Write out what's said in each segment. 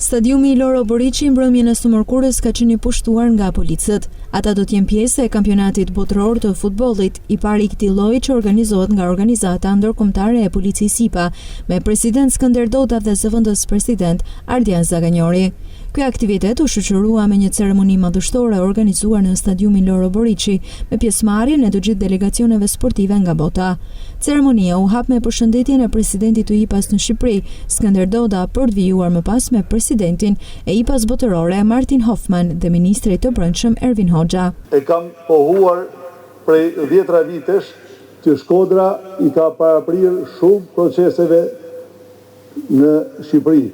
Stadiumi i Loro Boriçi mbrëmjen e Sumërkurës ka qenë i pushtuar nga policët. Ata do të jenë pjesë e kampionatit botëror të futbollit, i pari i këtij lloji që organizohet nga organizata ndërkombëtare e policisë IPA, me president Skënder Dota dhe zëvendës president Ardian Zaganjori. Ky aktivitet u shoqërua me një ceremoni madhështore organizuar në stadiumin Loro Boriçi, me pjesëmarrjen e të gjithë delegacioneve sportive nga bota. Ceremonia u hap me përshëndetjen e presidentit të IPA-s në Shqipëri, Skënder Dota, për të vijuar më pas me presidentin e IPA-s botërore Martin Hoffman dhe ministrit të brendshëm Ervin Hoxha. E kam pohuar prej 10 vitesh që Shkodra i ka paraprirë shumë proceseve në Shqipëri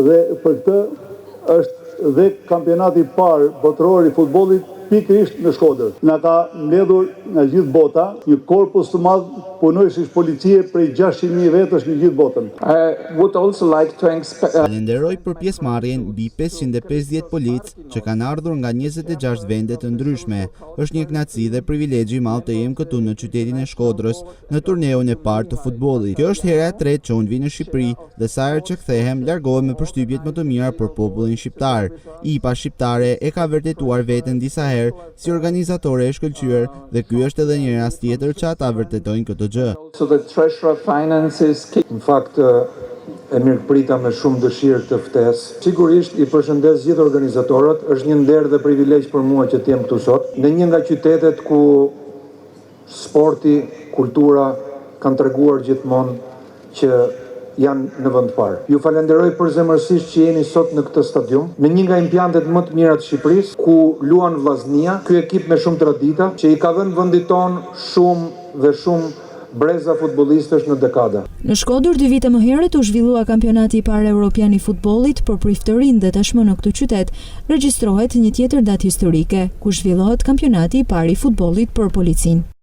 dhe për këtë është dhe kampionati parë botëror i futbollit pikërisht në Shkodër. Na ka mbledhur nga gjithë bota një korpus të madh punojësish policie prej 600.000 vetësh në gjithë botën. Falenderoj për pjesëmarrjen mbi 550 policë që kanë ardhur nga 26 vende të ndryshme. Është një kënaqësi dhe privilegj i madh të jem këtu në qytetin e Shkodrës në turneun e parë të futbollit. Kjo është hera e tretë që unë vi në Shqipëri dhe sa herë që kthehem largohem me përshtypjet më të mira për popullin shqiptar. IPA shqiptare e ka vërtetuar veten disa herë si organizatore e shkëlqyer dhe ky është edhe një rast tjetër që ata vërtetojnë këtë gjë. Në fakt e mirëprita me shumë dëshirë të ftesë. Sigurisht i përshëndes gjithë organizatorët, është një nder dhe privilegj për mua që të jem këtu sot, në një nga qytetet ku sporti, kultura kanë treguar gjithmonë që janë në vend parë. Ju falenderoj përzemërsisht që jeni sot në këtë stadium, në një nga impiantet më të mira të Shqipërisë, ku luan vllaznia, ky ekip me shumë tradita, që i ka dhënë vendit tonë shumë breza futbollistësh në dekada. Në Shkodër 2 vite më herët u zhvillua kampionati i parë evropian i futbollit për priftërinë dhe tashmë në këtë qytet regjistrohet një tjetër datë historike, ku zhvillohet kampionati i parë i futbollit për policinë.